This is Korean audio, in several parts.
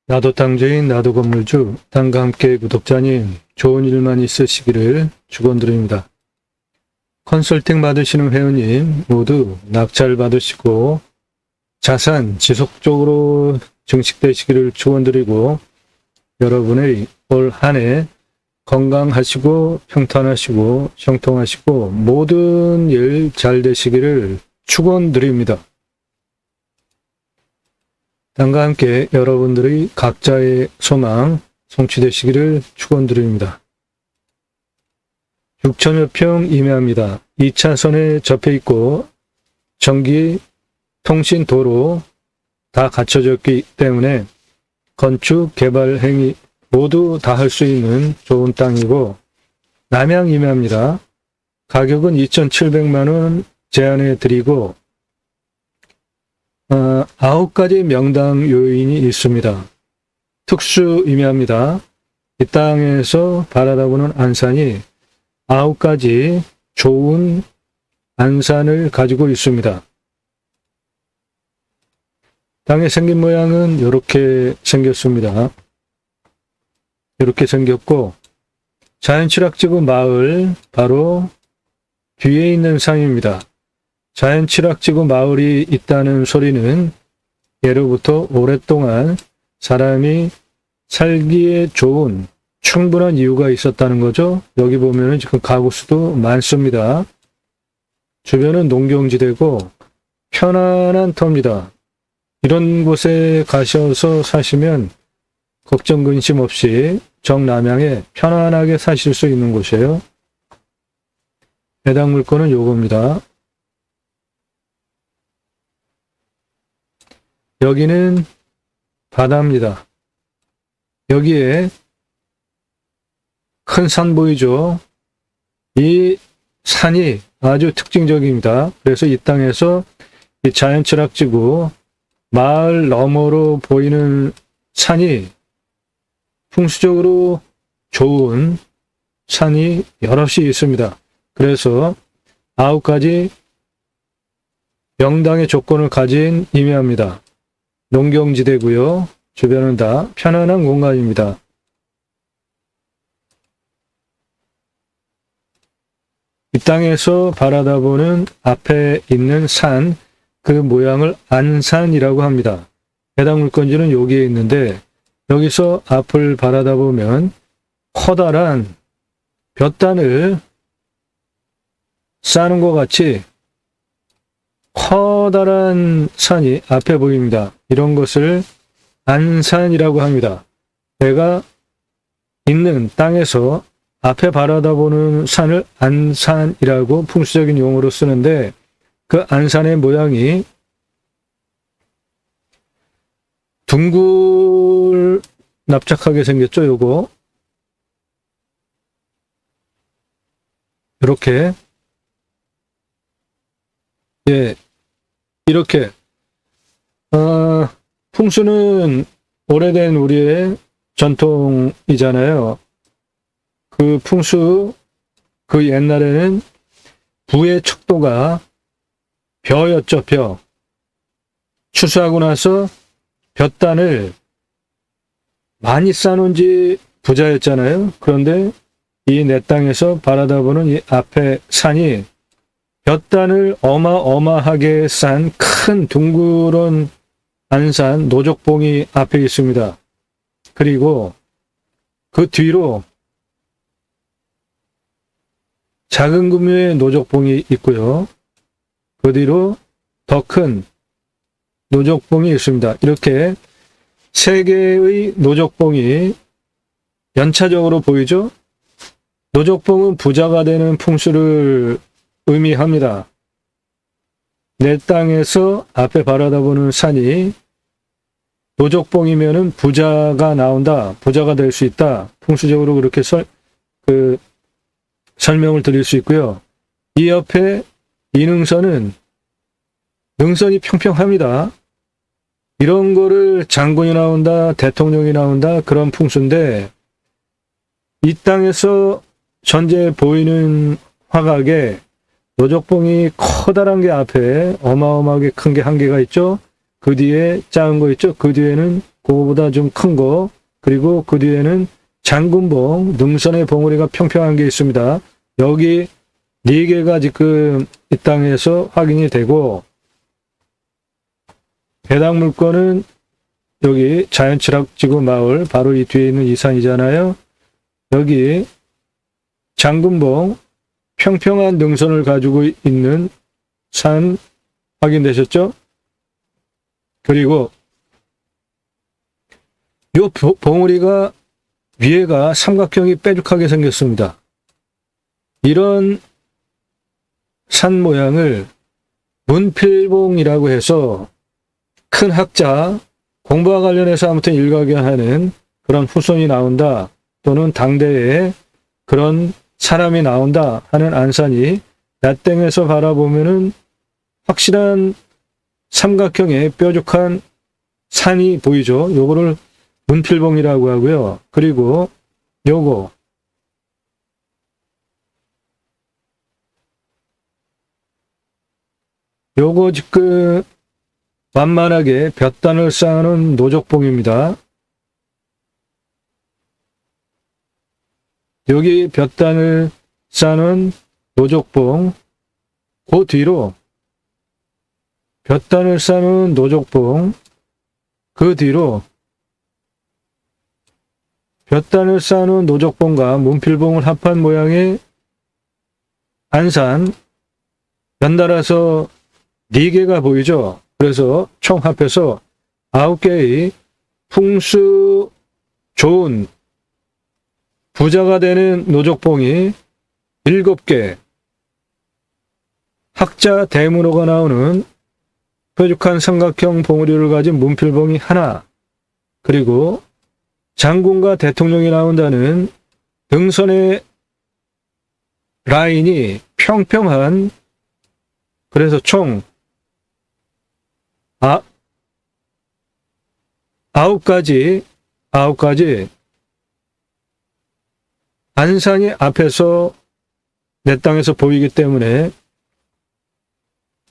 나도 땅주인, 나도 건물주, 땅과 함께 구독자님, 좋은 일만 있으시기를 축원드립니다. 컨설팅 받으시는 회원님 모두 낙찰 받으시고 자산 지속적으로 증식되시기를 축원드리고 여러분의 올 한 해 건강하시고 평탄하시고 형통하시고 모든 일 잘 되시기를 축원드립니다. 땅과 함께 여러분들의 각자의 소망 성취되시기를 축원드립니다. 6천여 평 임야입니다. 2차선에 접해 있고 전기, 통신, 도로 다 갖춰졌기 때문에 건축, 개발 행위 모두 다 할 수 있는 좋은 땅이고 남양 임야입니다. 가격은 2,700만 원 제한해 드리고 9가지 명당 요인이 있습니다. 특수 임야입니다. 이 땅에서 바라다보는 안산이 9가지 좋은 안산을 가지고 있습니다. 땅의 생긴 모양은 이렇게 생겼습니다. 이렇게 생겼고 자연취락지구 마을 바로 뒤에 있는 상입니다. 자연취락지구 마을이 있다는 소리는 예로부터 오랫동안 사람이 살기에 좋은 충분한 이유가 있었다는 거죠. 여기 보면은 지금 가구 수도 많습니다. 주변은 농경지대고 편안한 터입니다. 이런 곳에 가셔서 사시면 걱정 근심 없이 정남양에 편안하게 사실 수 있는 곳이에요. 해당 물건은 요겁니다. 여기는 바다입니다. 여기에 큰 산 보이죠? 이 산이 아주 특징적입니다. 그래서 이 땅에서 이 자연취락지구 마을 너머로 보이는 산이 풍수적으로 좋은 산이 여럿이 있습니다. 그래서 9가지 명당의 조건을 가진 임야입니다. 농경지대고요. 주변은 다 편안한 공간입니다. 이 땅에서 바라다보는 앞에 있는 산, 그 모양을 안산이라고 합니다. 해당 물건지는 여기에 있는데 여기서 앞을 바라다보면 커다란 볕단을 쌓는 것 같이 커다란 산이 앞에 보입니다. 이런 것을 안산이라고 합니다. 내가 있는 땅에서 앞에 바라다보는 산을 안산이라고 풍수적인 용어로 쓰는데 그 안산의 모양이 둥글 납작하게 생겼죠. 요거 이렇게 이렇게 풍수는 오래된 우리의 전통이잖아요. 그 풍수 그 옛날에는 부의 척도가 벼였죠. 벼. 추수하고 나서 볕단을 많이 쌓아놓은 지 부자였잖아요. 그런데 이 내 땅에서 바라다보는 이 앞에 산이 볕단을 어마어마하게 싼 큰 둥그런 안산 노적봉이 앞에 있습니다. 그리고 그 뒤로 작은 규모의 노적봉이 있고요. 그 뒤로 더 큰 노적봉이 있습니다. 이렇게 세 개의 노적봉이 연차적으로 보이죠? 노적봉은 부자가 되는 풍수를 의미합니다. 내 땅에서 앞에 바라다보는 산이 노적봉이면은 부자가 나온다, 부자가 될 수 있다. 풍수적으로 그렇게 설명을 드릴 수 있고요. 이 옆에 이 능선은 능선이 평평합니다. 이런 거를 장군이 나온다, 대통령이 나온다 그런 풍수인데 이 땅에서 현재 보이는 화각에 노적봉이 커다란 게 앞에 어마어마하게 큰 게 한 개가 있죠. 그 뒤에 작은 거 있죠? 그 뒤에는 그거보다 좀 큰 거, 그리고 그 뒤에는 장군봉, 능선의 봉우리가 평평한 게 있습니다. 여기 4개가 지금 이 땅에서 확인이 되고, 해당 물건은 여기 자연철학지구 마을 바로 이 뒤에 있는 이 산이잖아요. 여기 장군봉 평평한 능선을 가지고 있는 산 확인되셨죠? 그리고 이 봉우리가 위에가 삼각형이 뾰족하게 생겼습니다. 이런 산 모양을 문필봉이라고 해서 큰 학자, 공부와 관련해서 아무튼 일각연하는 그런 후손이 나온다, 또는 당대에 그런 사람이 나온다 하는 안산이 낮땡에서 바라보면은 확실한 삼각형의 뾰족한 산이 보이죠. 요거를 문필봉이라고 하고요. 그리고 요거 지금 완만하게 볕단을 쌓는 노족봉입니다. 여기 볕단을 쌓는 노족봉, 그 뒤로 볕단을 쌓는 노족봉, 그 뒤로 볕단을 쌓는 노족봉과 문필봉을 합한 모양의 안산, 연달아서 4개가 보이죠. 그래서 총 합해서 9개의 풍수 좋은 부자가 되는 노족봉이 7개, 학자 대문호가 나오는 뾰족한 삼각형 봉우리를 가진 문필봉이 하나, 그리고 장군과 대통령이 나온다는 등선의 라인이 평평한, 그래서 총 9가지 안산이 앞에서 내 땅에서 보이기 때문에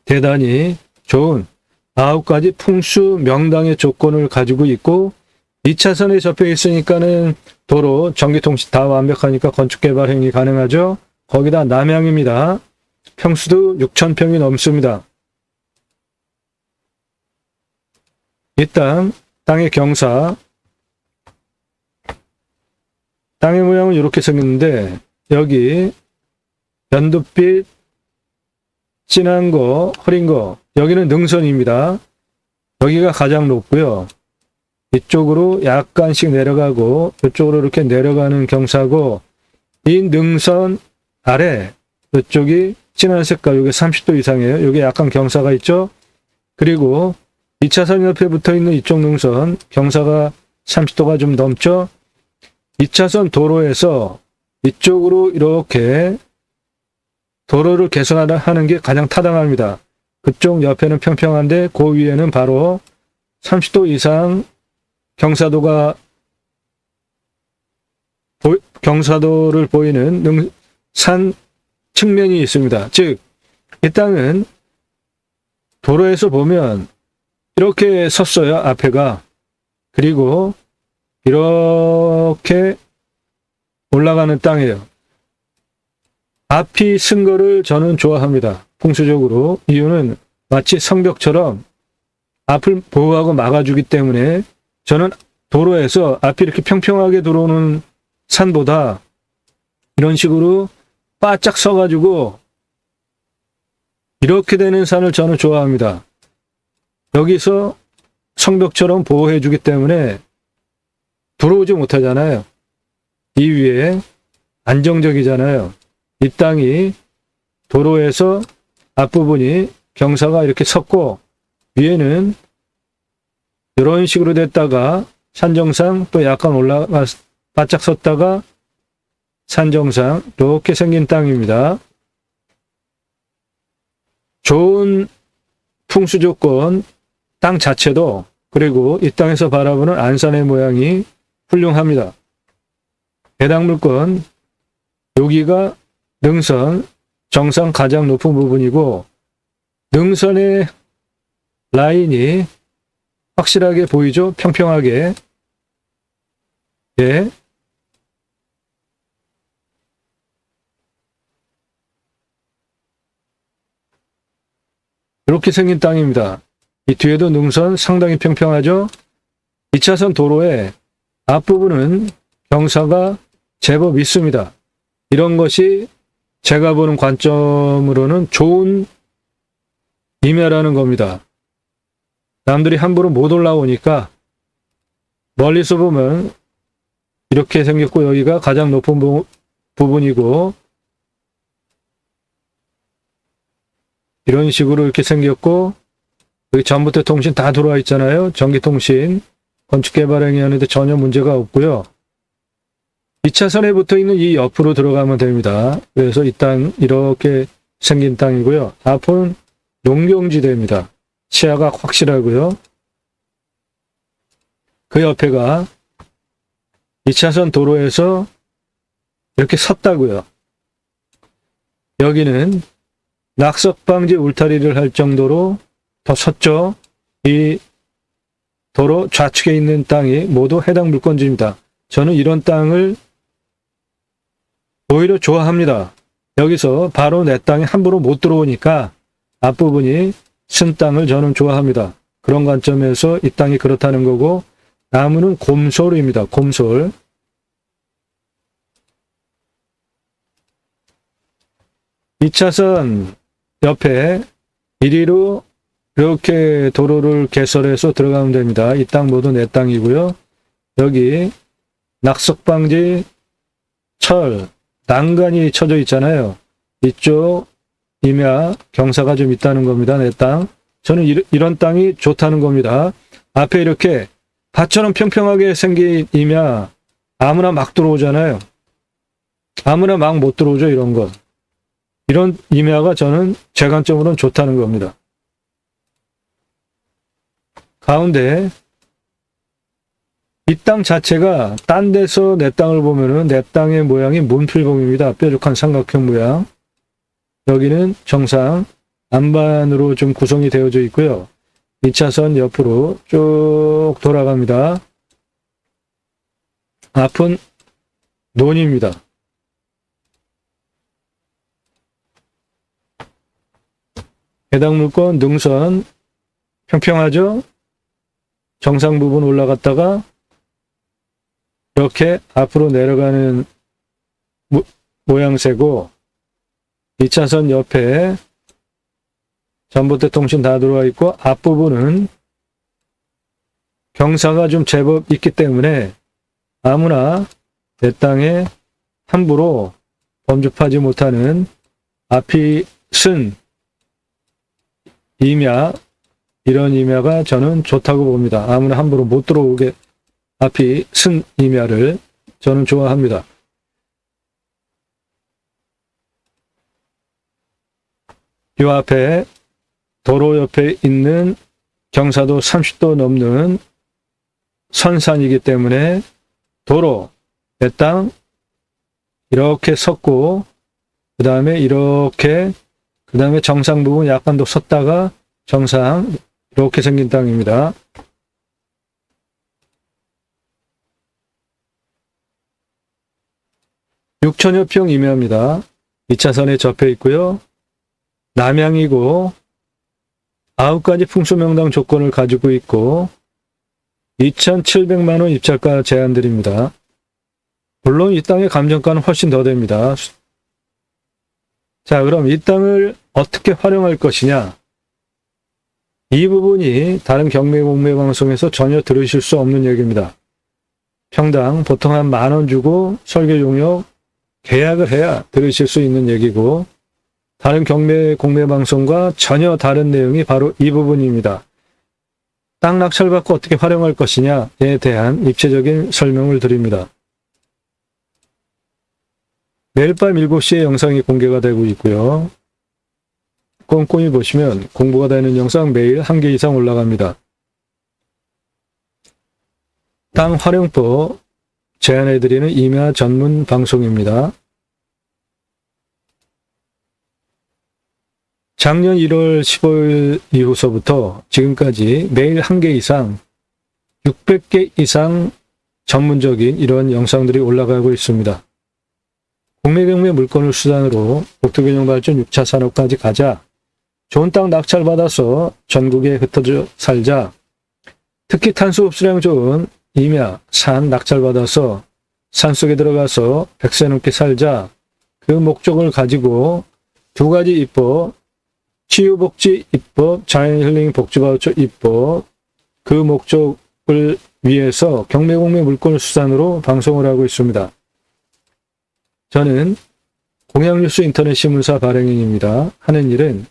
대단히 좋은 9가지 풍수 명당의 조건을 가지고 있고, 2차선에 접해 있으니까는 도로, 전기통신 다 완벽하니까 건축개발 행위 가능하죠. 거기다 남향입니다. 평수도 6,000평이 넘습니다. 이 땅의 경사, 땅의 모양은 이렇게 생겼는데, 여기 연두빛, 진한 거, 흐린 거, 여기는 능선입니다. 여기가 가장 높고요. 이쪽으로 약간씩 내려가고 이쪽으로 이렇게 내려가는 경사고, 이 능선 아래 이쪽이 진한 색깔, 이게 30도 이상이에요. 여기 약간 경사가 있죠. 그리고 2차선 옆에 붙어있는 이쪽 능선 경사가 30도가 좀 넘죠. 2차선 도로에서 이쪽으로 이렇게 도로를 개선하는 게 가장 타당합니다. 그쪽 옆에는 평평한데 그 위에는 바로 30도 이상 경사도를 보이는 산 측면이 있습니다. 즉, 이 땅은 도로에서 보면 이렇게 섰어요, 앞에가. 그리고 이렇게 올라가는 땅이에요. 앞이 쓴 거를 저는 좋아합니다. 풍수적으로. 이유는 마치 성벽처럼 앞을 보호하고 막아주기 때문에, 저는 도로에서 앞이 이렇게 평평하게 들어오는 산보다 이런 식으로 바짝 서가지고 이렇게 되는 산을 저는 좋아합니다. 여기서 성벽처럼 보호해주기 때문에 들어오지 못하잖아요. 이 위에 안정적이잖아요. 이 땅이 도로에서 앞부분이 경사가 이렇게 섰고, 위에는 이런 식으로 됐다가 산정상 또 약간 올라가 바짝 섰다가 산정상, 이렇게 생긴 땅입니다. 좋은 풍수 조건, 땅 자체도, 그리고 이 땅에서 바라보는 안산의 모양이 훌륭합니다. 해당 물건, 여기가 능선 정상 가장 높은 부분이고, 능선의 라인이 확실하게 보이죠? 평평하게. 예. 이렇게 생긴 땅입니다. 이 뒤에도 능선 상당히 평평하죠? 2차선 도로의 앞부분은 경사가 제법 있습니다. 이런 것이 제가 보는 관점으로는 좋은 임야라는 겁니다. 남들이 함부로 못 올라오니까 멀리서 보면 이렇게 생겼고 여기가 가장 높은 부분이고 이런 식으로 이렇게 생겼고 여기 전봇대 통신 다 들어와 있잖아요. 전기통신 건축개발행위 하는데 전혀 문제가 없고요. 2차선에 붙어 있는 이 옆으로 들어가면 됩니다. 그래서 이 땅 이렇게 생긴 땅이고요. 앞은 농경지대입니다. 시야가 확실하고요. 그 옆에가 2차선 도로에서 이렇게 섰다고요. 여기는 낙석방지 울타리를 할 정도로 더 섰죠. 이 도로 좌측에 있는 땅이 모두 해당 물건지입니다. 저는 이런 땅을 오히려 좋아합니다. 여기서 바로 내 땅에 함부로 못 들어오니까 앞부분이 쓴 땅을 저는 좋아합니다. 그런 관점에서 이 땅이 그렇다는 거고 나무는 곰솔입니다. 곰솔. (2차선) 옆에 이리로 이렇게 도로를 개설해서 들어가면 됩니다. 이 땅 모두 내 땅이고요. 여기 낙석방지 철, 난간이 쳐져 있잖아요. 이쪽 임야 경사가 좀 있다는 겁니다. 내 땅. 저는 이런 땅이 좋다는 겁니다. 앞에 이렇게 밭처럼 평평하게 생긴 임야 아무나 막 들어오잖아요. 아무나 막 못 들어오죠. 이런 거. 이런 임야가 저는 제 관점으로는 좋다는 겁니다. 가운데 이 땅 자체가 딴 데서 내 땅을 보면은 내 땅의 모양이 문필봉입니다. 뾰족한 삼각형 모양. 여기는 정상 안반으로 좀 구성이 되어져 있고요. 2차선 옆으로 쭉 돌아갑니다. 앞은 논입니다. 해당 물건 능선 평평하죠? 정상 부분 올라갔다가 이렇게 앞으로 내려가는 모양새고 2차선 옆에 전봇대 통신 다 들어와 있고 앞부분은 경사가 좀 제법 있기 때문에 아무나 내 땅에 함부로 범접하지 못하는 앞이 쓴 임야, 이런 임야가 저는 좋다고 봅니다. 아무나 함부로 못 들어오게 앞이 쓴 임야를 저는 좋아합니다. 이 앞에 도로 옆에 있는 경사도 30도 넘는 선산이기 때문에 도로, 내 땅 이렇게 섰고 그 다음에 이렇게 그 다음에 정상 부분 약간 더 섰다가 정상 이렇게 생긴 땅입니다. (6천여 평) 임야입니다. 2차선에 접해 있고요. 남향이고 9가지 풍수명당 조건을 가지고 있고 2,700만 원 입찰가 제한드립니다. 물론 이 땅의 감정가는 훨씬 더 됩니다. 자, 그럼 이 땅을 어떻게 활용할 것이냐? 이 부분이 다른 경매 공매 방송에서 전혀 들으실 수 없는 얘기입니다. 평당 보통 한 10,000원 주고 설계 용역 계약을 해야 들으실 수 있는 얘기고 다른 경매 공매 방송과 전혀 다른 내용이 바로 이 부분입니다. 땅 낙찰받고 어떻게 활용할 것이냐에 대한 입체적인 설명을 드립니다. 매일 밤 7시에 영상이 공개가 되고 있고요. 꼼꼼히 보시면 공부가 되는 영상 매일 1개 이상 올라갑니다. 땅 활용법 제안해드리는 임야 전문 방송입니다. 작년 1월 15일 이후서부터 지금까지 매일 1개 이상 600개 이상 전문적인 이런 영상들이 올라가고 있습니다. 공매경매 물건을 수단으로 국토균형 발전 6차 산업까지 가자. 좋은 땅 낙찰받아서 전국에 흩어져 살자. 특히 탄소 흡수량 좋은 임야, 산 낙찰받아서 산속에 들어가서 100세 넘게 살자. 그 목적을 가지고 두 가지 입법, 치유복지 입법, 자연힐링 복지바우처 입법, 그 목적을 위해서 경매공매 물건을 수단으로 방송을 하고 있습니다. 저는 공양뉴스 인터넷 신문사 발행인입니다. 하는 일은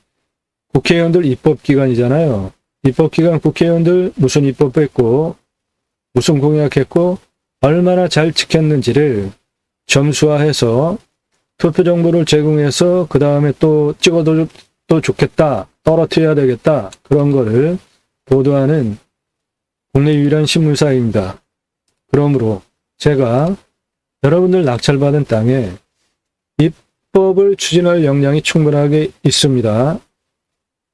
국회의원들 입법기관이잖아요. 입법기관 국회의원들 무슨 입법했고 무슨 공약했고 얼마나 잘 지켰는지를 점수화해서 투표 정보를 제공해서 그 다음에 또 찍어도 또 좋겠다, 떨어뜨려야 되겠다, 그런 거를 보도하는 국내 유일한 신문사입니다. 그러므로 제가 여러분들 낙찰받은 땅에 입법을 추진할 역량이 충분하게 있습니다.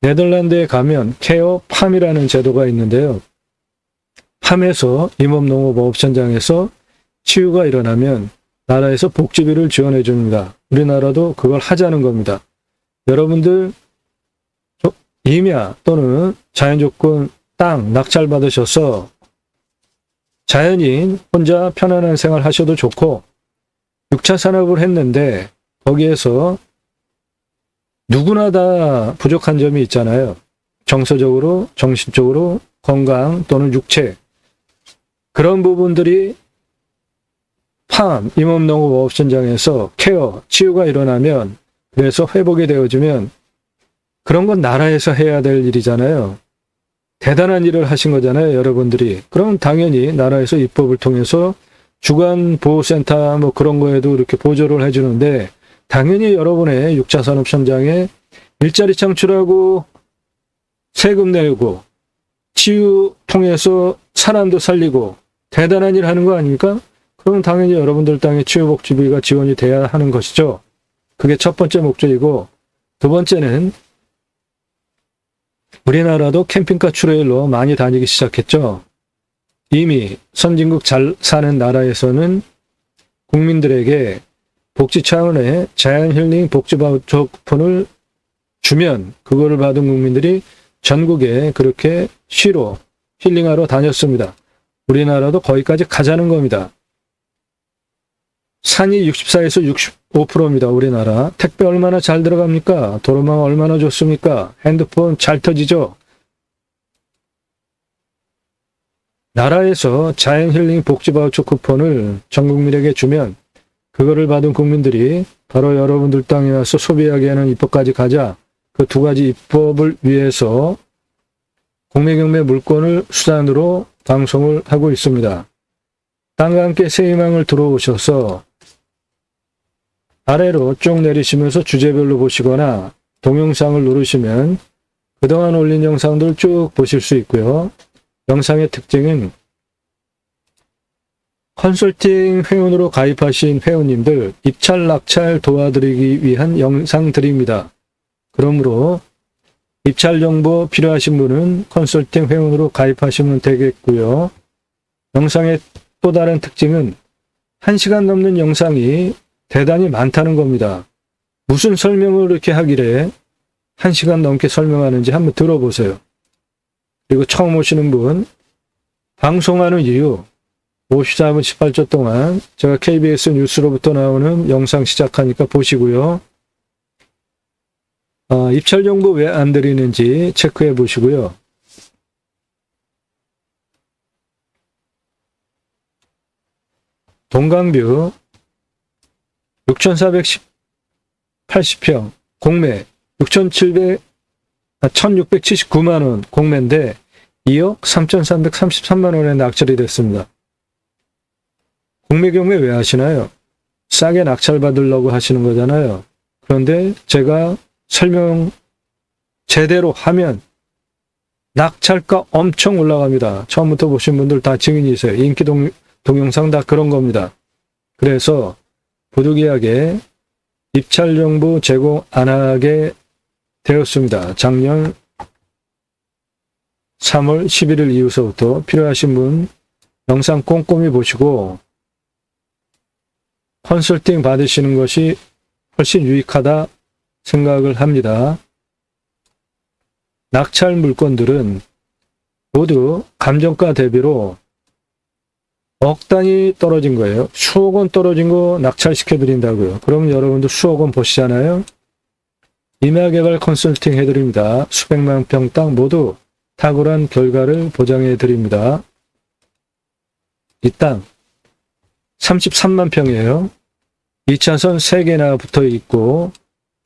네덜란드에 가면 케어 팜이라는 제도가 있는데요. 팜에서 임업농업 현장에서 치유가 일어나면 나라에서 복지비를 지원해 줍니다. 우리나라도 그걸 하자는 겁니다. 여러분들 임야 또는 자연조건 땅 낙찰 받으셔서 자연인 혼자 편안한 생활 하셔도 좋고 6차 산업을 했는데 거기에서 누구나 다 부족한 점이 있잖아요. 정서적으로, 정신적으로, 건강 또는 육체. 그런 부분들이 팜, 임업농업 현장에서 케어, 치유가 일어나면 그래서 회복이 되어지면 그런 건 나라에서 해야 될 일이잖아요. 대단한 일을 하신 거잖아요, 여러분들이. 그럼 당연히 나라에서 입법을 통해서 주간보호센터 뭐 그런 거에도 이렇게 보조를 해주는데 당연히 여러분의 6차 산업 현장에 일자리 창출하고 세금 내고 치유 통해서 사람도 살리고 대단한 일 하는 거 아닙니까? 그러면 당연히 여러분들 땅에 치유복지비가 지원이 돼야 하는 것이죠. 그게 첫 번째 목적이고 두 번째는 우리나라도 캠핑카 트레일러 많이 다니기 시작했죠. 이미 선진국 잘 사는 나라에서는 국민들에게 복지 차원의 자연힐링 복지바우처 쿠폰을 주면 그거를 받은 국민들이 전국에 그렇게 쉬러 힐링하러 다녔습니다. 우리나라도 거기까지 가자는 겁니다. 산이 64에서 65%입니다. 우리나라. 택배 얼마나 잘 들어갑니까? 도로망 얼마나 좋습니까? 핸드폰 잘 터지죠? 나라에서 자연힐링 복지바우처 쿠폰을 전 국민에게 주면 그거를 받은 국민들이 바로 여러분들 땅에 와서 소비하게 하는 입법까지 가자. 그 두 가지 입법을 위해서 공매경매 물건을 수단으로 방송을 하고 있습니다. 땅과 함께 새 희망을 들어오셔서 아래로 쭉 내리시면서 주제별로 보시거나 동영상을 누르시면 그동안 올린 영상들 쭉 보실 수 있고요. 영상의 특징은 컨설팅 회원으로 가입하신 회원님들 입찰 낙찰 도와드리기 위한 영상들입니다. 그러므로 입찰 정보 필요하신 분은 컨설팅 회원으로 가입하시면 되겠고요. 영상의 또 다른 특징은 1시간 넘는 영상이 대단히 많다는 겁니다. 무슨 설명을 이렇게 하길래 1시간 넘게 설명하는지 한번 들어보세요. 그리고 처음 오시는 분, 방송하는 이유 54분 18초 동안 제가 KBS 뉴스로부터 나오는 영상 시작하니까 보시고요. 입찰 정보 왜 안 드리는지 체크해 보시고요. 동강뷰 6,480평 공매 1,679만원 공매인데 2억 3,333만원에 낙찰이 됐습니다. 공매경매 왜 하시나요? 싸게 낙찰 받으려고 하시는 거잖아요. 그런데 제가 설명 제대로 하면 낙찰가 엄청 올라갑니다. 처음부터 보신 분들 다 증인이세요. 인기 동영상 다 그런 겁니다. 그래서 부득이하게 입찰 정보 제공 안 하게 되었습니다. 작년 3월 11일 이후서부터 필요하신 분 영상 꼼꼼히 보시고 컨설팅 받으시는 것이 훨씬 유익하다 생각을 합니다. 낙찰 물건들은 모두 감정가 대비로 억 단위 떨어진 거예요. 수억 원 떨어진 거 낙찰시켜 드린다고요. 그럼 여러분도 수억 원 보시잖아요. 임야개발 컨설팅 해드립니다. 수백만 평 땅 모두 탁월한 결과를 보장해 드립니다. 이 땅 33만 평이에요. 2차선 3개나 붙어 있고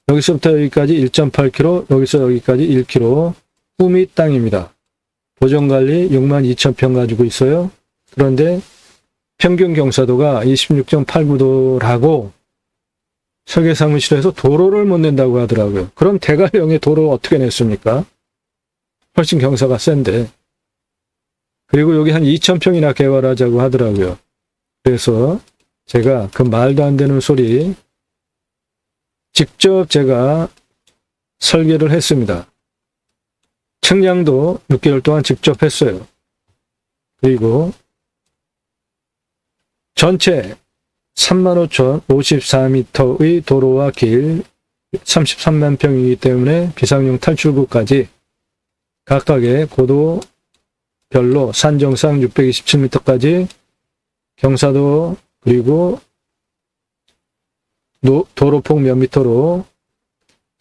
여기서부터 여기까지 1.8km, 여기서 여기까지 1km 후미 땅입니다. 보존관리 6만 2천 평 가지고 있어요. 그런데 평균 경사도가 26.89도라고 설계사무실에서 도로를 못 낸다고 하더라고요. 그럼 대관령에 도로 어떻게 냈습니까? 훨씬 경사가 센데. 그리고 여기 한 2,000평이나 개발하자고 하더라고요. 그래서 제가 그 말도 안 되는 소리 직접 제가 설계를 했습니다. 측량도 6개월 동안 직접 했어요. 그리고 전체 35,054m의 도로와 길 33만 평이기 때문에 비상용 탈출구까지 각각의 고도별로 산 정상 627m까지 경사도 그리고 도로폭 몇 미터로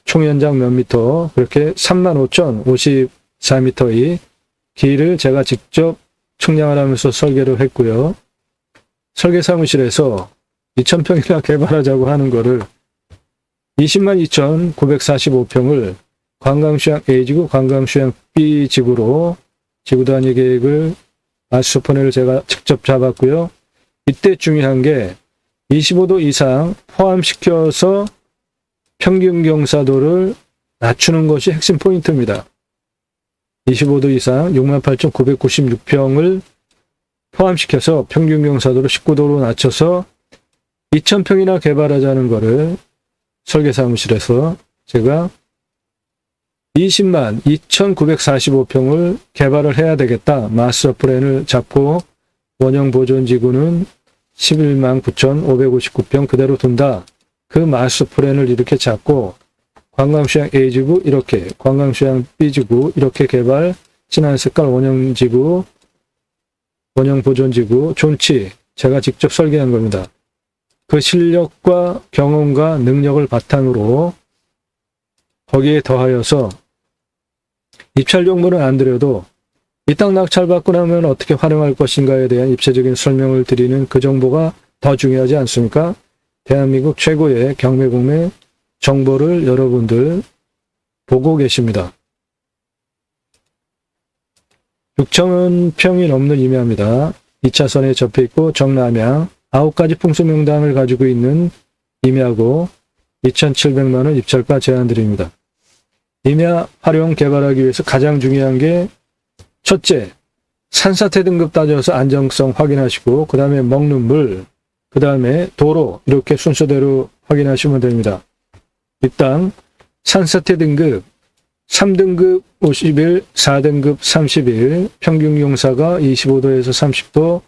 총연장 몇 미터 그렇게 35,054m의 길을 제가 직접 측량을 하면서 설계를 했고요. 설계사무실에서 2,000평이나 개발하자고 하는 거를 202,945평을 관광휴양 A지구, 관광휴양 B지구로 지구단위 계획을 마스터플랜을 제가 직접 잡았고요. 이때 중요한 게 25도 이상 포함시켜서 평균 경사도를 낮추는 것이 핵심 포인트입니다. 25도 이상 68,996평을 포함시켜서 평균 경사도를 19도로 낮춰서 2,000평이나 개발하자는 거를 설계사무실에서 제가 20만 2,945평을 개발을 해야 되겠다. 마스터 플랜을 잡고 원형 보존지구는 11만 9,559평 그대로 둔다. 그 마스터 플랜을 이렇게 잡고 관광휴양 A지구 이렇게, 관광휴양 B지구 이렇게 개발, 진한 색깔 원형지구, 원형 보존지구, 존치 제가 직접 설계한 겁니다. 그 실력과 경험과 능력을 바탕으로 거기에 더하여서 입찰 정보는 안 드려도 이 땅 낙찰받고 나면 어떻게 활용할 것인가에 대한 입체적인 설명을 드리는 그 정보가 더 중요하지 않습니까? 대한민국 최고의 경매공매 정보를 여러분들 보고 계십니다. 6,000평이 넘는 임야입니다. 2차선에 접해있고 정남향 9가지 풍수 명당을 가지고 있는 임야고 2,700만 원 입찰가 제안드립니다. 임야 활용 개발하기 위해서 가장 중요한 게 첫째, 산사태 등급 따져서 안정성 확인하시고 그 다음에 먹는 물, 그 다음에 도로 이렇게 순서대로 확인하시면 됩니다. 일단 산사태 등급 3등급 50일, 4등급 30일, 평균 경사가 25도에서 30도,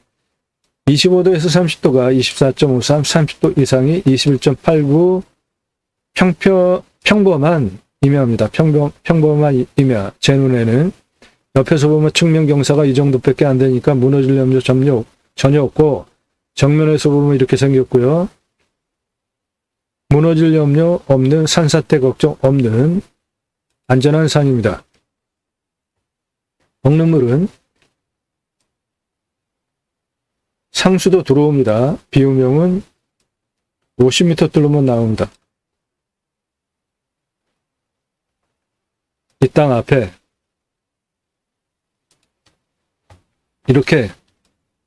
25도에서 30도가 24.53, 30도 이상이 21.89, 평범한 임야입니다. 평범한 임야. 제 눈에는 옆에서 보면 측면 경사가 이 정도밖에 안 되니까 무너질 염려 전혀 없고, 정면에서 보면 이렇게 생겼고요. 무너질 염려 없는, 산사태 걱정 없는 안전한 산입니다. 먹는 물은 상수도 들어옵니다. 비유명은 50m 뚫으면 나옵니다. 이 땅 앞에 이렇게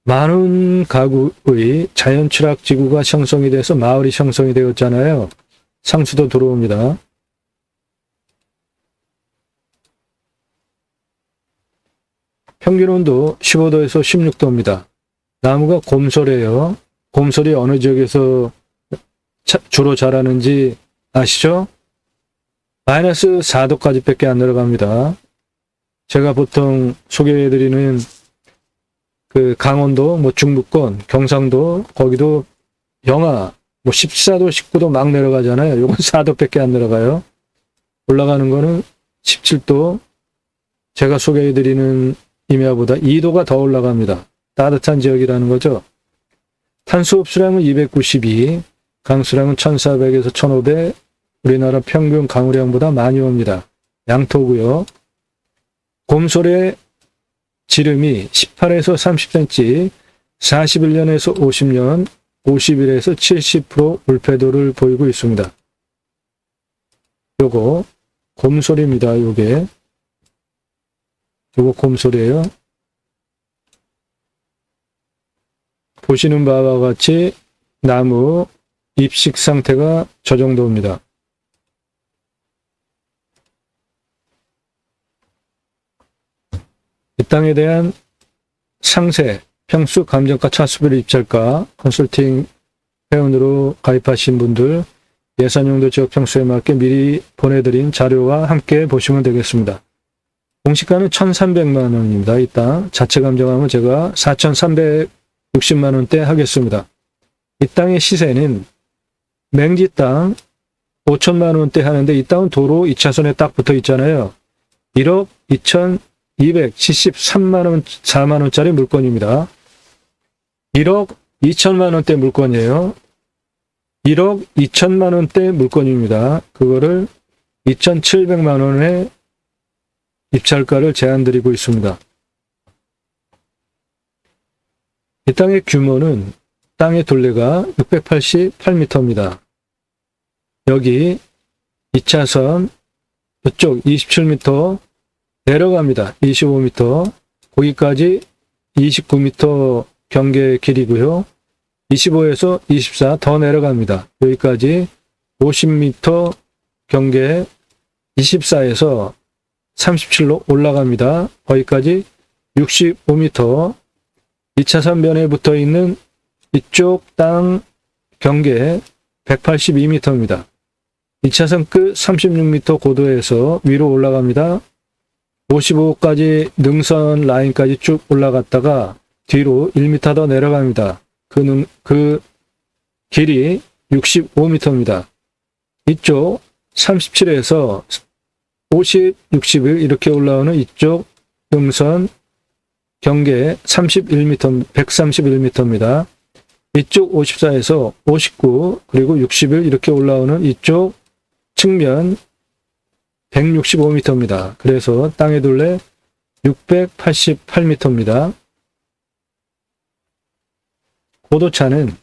많은 가구의 자연취락 지구가 형성이 돼서 마을이 형성이 되었잖아요. 상수도 들어옵니다. 평균 온도 15도에서 16도입니다. 나무가 곰솔이에요. 곰솔이 어느 지역에서 주로 자라는지 아시죠? 마이너스 4도까지 밖에 안 내려갑니다. 제가 보통 소개해드리는 그 강원도, 뭐 중부권, 경상도, 거기도 영하 뭐 14도, 19도 막 내려가잖아요. 요건 4도밖에 안 내려가요. 올라가는 거는 17도, 제가 소개해드리는 임야보다 2도가 더 올라갑니다. 따뜻한 지역이라는 거죠. 탄소 흡수량은 292, 강수량은 1400에서 1500, 우리나라 평균 강우량보다 많이 옵니다. 양토고요. 곰솔의 지름이 18에서 30cm, 41년에서 50년, 51에서 70% 울패도를 보이고 있습니다. 요거 곰솔입니다. 요거 곰솔이에요. 보시는 바와 같이 나무 잎식 상태가 저 정도입니다. 이 땅에 대한 상세, 평수, 감정가, 차수별 입찰가, 컨설팅 회원으로 가입하신 분들 예산용도 지역 평수에 맞게 미리 보내드린 자료와 함께 보시면 되겠습니다. 공시가는 1,300만 원입니다. 이 땅 자체 감정하면 제가 4,360만 원대 하겠습니다. 이 땅의 시세는 맹지 땅 5천만 원대 하는데 이 땅은 도로 2차선에 딱 붙어 있잖아요. 1억 2,273만 원, 4만 원짜리 물건입니다. 1억 2천만 원대 물건이에요. 1억 2천만 원대 물건입니다. 그거를 2,700만 원에 입찰가를 제안드리고 있습니다. 이 땅의 규모는 땅의 둘레가 688m입니다. 여기 2차선 이쪽 27m 내려갑니다. 25m 거기까지 29m 경계 길이고요. 25에서 24 더 내려갑니다. 여기까지 50m 경계 24에서 37로 올라갑니다. 거기까지 65m 2차선 변에 붙어 있는 이쪽 땅 경계 182m입니다. 2차선 끝 36m 고도에서 위로 올라갑니다. 55까지 능선 라인까지 쭉 올라갔다가 뒤로 1m 더 내려갑니다. 그 길이 65m입니다. 이쪽 37에서 50, 60을 이렇게 올라오는 이쪽 능선 경계 31m, 131m입니다. 이쪽 54에서 59 그리고 60을 이렇게 올라오는 이쪽 측면 165m입니다. 그래서 땅의 둘레 688m입니다. 고도차는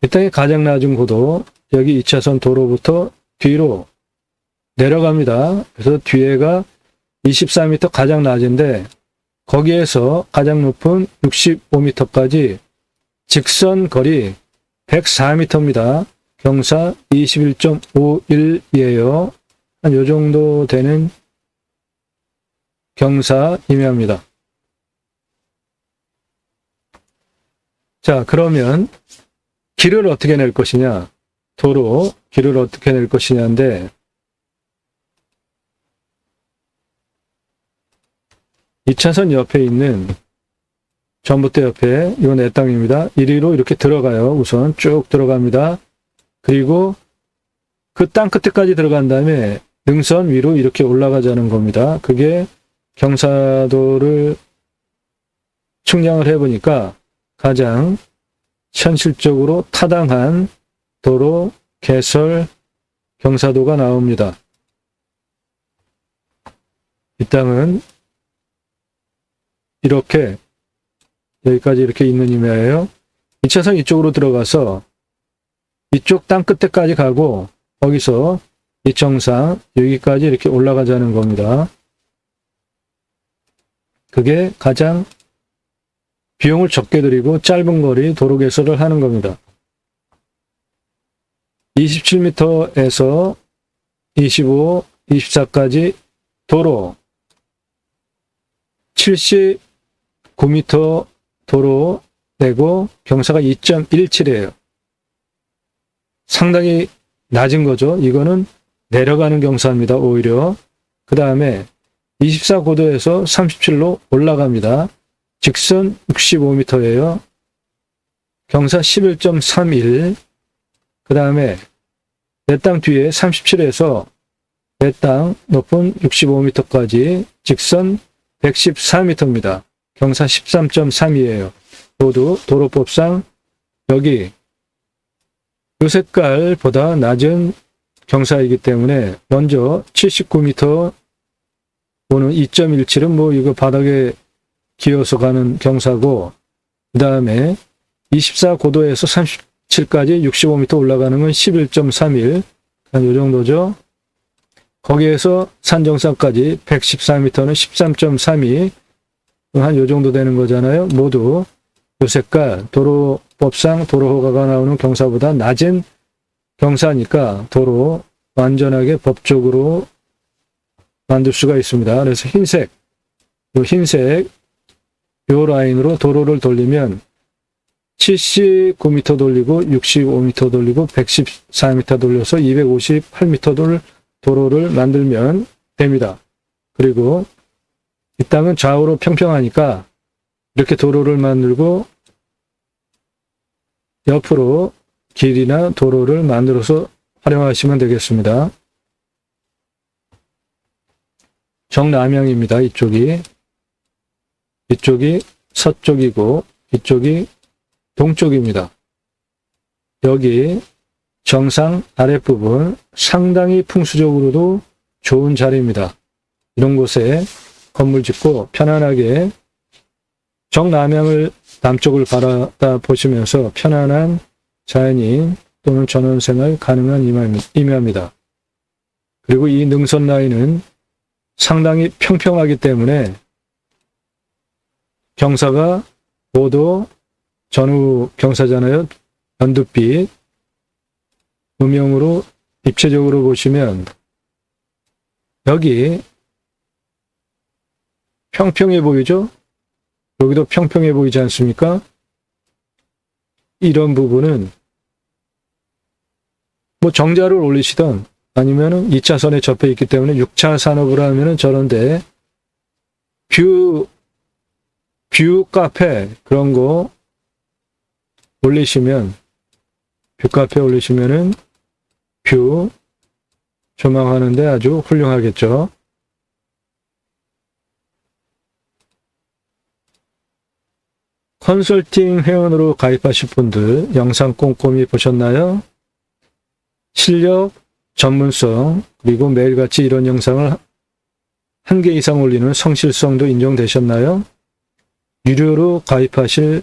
이 땅의 가장 낮은 고도 여기 2차선 도로부터 뒤로 내려갑니다. 그래서 뒤에가 24m 가장 낮은데 거기에서 가장 높은 65m까지 직선 거리 104m입니다. 경사 21.51이에요. 한 요 정도 되는 경사 임야입니다. 자, 그러면 길을 어떻게 낼 것이냐? 도로 길을 어떻게 낼 것이냐인데 2차선 옆에 있는 전봇대 옆에 이건 내 땅입니다. 이리로 이렇게 들어가요. 우선 쭉 들어갑니다. 그리고 그 땅 끝에까지 들어간 다음에 능선 위로 이렇게 올라가자는 겁니다. 그게 경사도를 측량을 해보니까 가장 현실적으로 타당한 도로 개설 경사도가 나옵니다. 이 땅은 이렇게 여기까지 이렇게 있는 임야예요. 2차선 이쪽으로 들어가서 이쪽 땅 끝에까지 가고 거기서 이 정상 여기까지 이렇게 올라가자는 겁니다. 그게 가장 비용을 적게 들이고 짧은 거리 도로 개설을 하는 겁니다. 27m에서 25, 24까지 도로 79m 도로 내고 경사가 2.17이에요. 상당히 낮은 거죠. 이거는 내려가는 경사입니다. 오히려. 그 다음에 24고도에서 37로 올라갑니다. 직선 65m예요. 경사 11.31. 그 다음에 내 땅 뒤에 37에서 내 땅 높은 65m까지 직선 114m입니다. 경사 13.3이에요. 모두 도로법상 여기 이 색깔보다 낮은 경사이기 때문에 먼저 79m 또는 2.17은 뭐 이거 바닥에 기어서 가는 경사고, 그 다음에 24고도에서 37까지 65m 올라가는 건 11.31, 한 요 정도죠. 거기에서 산 정상까지 114m는 13.32, 한 요 정도 되는 거잖아요. 모두 요 색깔, 도로법상 도로허가가 나오는 경사보다 낮은 경사니까 도로 완전하게 법적으로 만들 수가 있습니다. 그래서 흰색, 요 라인으로 도로를 돌리면 79m 돌리고 65m 돌리고 114m 돌려서 258m 도로를 만들면 됩니다. 그리고 이 땅은 좌우로 평평하니까 이렇게 도로를 만들고 옆으로 길이나 도로를 만들어서 활용하시면 되겠습니다. 정남향입니다. 이쪽이 서쪽이고 이쪽이 동쪽입니다. 여기 정상 아랫부분 상당히 풍수적으로도 좋은 자리입니다. 이런 곳에 건물 짓고 편안하게 정남향을 남쪽을 바라다 보시면서 편안한 자연인 또는 전원생활 가능한 임야입니다. 그리고 이 능선 라인은 상당히 평평하기 때문에 경사가 모두 전후 경사잖아요. 연두빛. 음영으로 입체적으로 보시면 여기 평평해 보이죠? 여기도 평평해 보이지 않습니까? 이런 부분은 뭐 정자를 올리시던 아니면은 2차선에 접해 있기 때문에 6차 산업을 하면은 저런데 뷰 카페 그런 거 올리시면 뷰 카페 올리시면은 뷰 조망하는데 아주 훌륭하겠죠. 컨설팅 회원으로 가입하실 분들 영상 꼼꼼히 보셨나요? 실력, 전문성, 그리고 매일같이 이런 영상을 한 개 이상 올리는 성실성도 인정되셨나요? 유료로 가입하실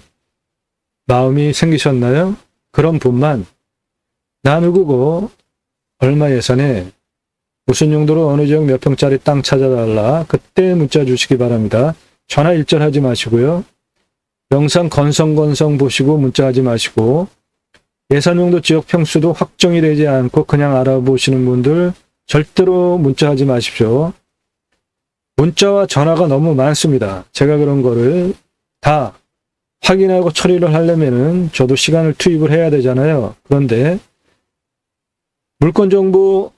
마음이 생기셨나요? 그런 분만 나 누구고 얼마 예산에 무슨 용도로 어느 지역 몇 평짜리 땅 찾아달라 그때 문자 주시기 바랍니다. 전화 일절하지 마시고요. 영상 건성 보시고 문자하지 마시고 예산용도 지역 평수도 확정이 되지 않고 그냥 알아보시는 분들 절대로 문자하지 마십시오. 문자와 전화가 너무 많습니다. 제가 그런 거를 다 확인하고 처리를 하려면은 저도 시간을 투입을 해야 되잖아요. 그런데 물건 정보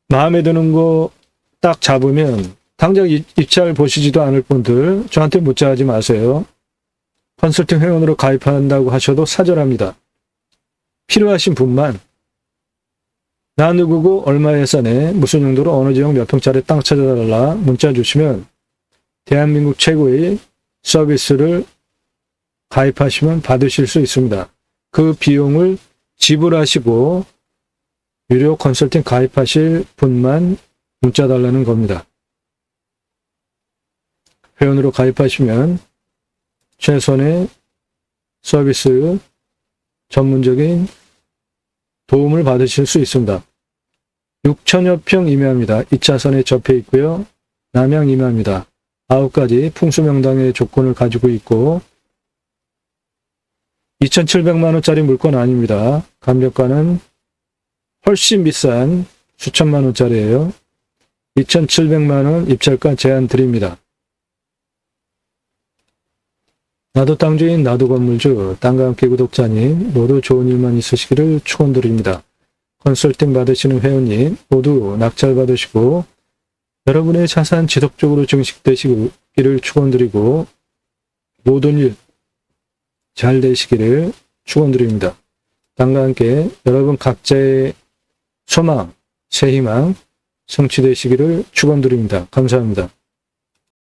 마음에 드는 거 딱 잡으면 당장 입찰 보시지도 않을 분들 저한테 문자하지 마세요. 컨설팅 회원으로 가입한다고 하셔도 사절합니다. 필요하신 분만 나 누구고 얼마 예산에 무슨 용도로 어느 지역 몇 평짜리 땅 찾아달라 문자 주시면 대한민국 최고의 서비스를 가입하시면 받으실 수 있습니다. 그 비용을 지불하시고 유료 컨설팅 가입하실 분만 문자 달라는 겁니다. 회원으로 가입하시면 최선의 서비스 전문적인 도움을 받으실 수 있습니다. 6천여 평 임야입니다. 2차선에 접해 있고요. 남향 임야입니다. 9가지 풍수명당의 조건을 가지고 있고 2,700만 원짜리 물건 아닙니다. 감정가는 훨씬 비싼 수천만 원짜리예요. 2,700만 원 입찰가 제한 드립니다. 나도 땅주인 나도 건물주 땅과 함께 구독자님 모두 좋은 일만 있으시기를 축원드립니다. 컨설팅 받으시는 회원님 모두 낙찰 받으시고 여러분의 자산 지속적으로 증식되시기를 축원드리고 모든 일 잘 되시기를 축원드립니다. 당과 함께 여러분 각자의 소망, 새 희망 성취되시기를 축원드립니다. 감사합니다.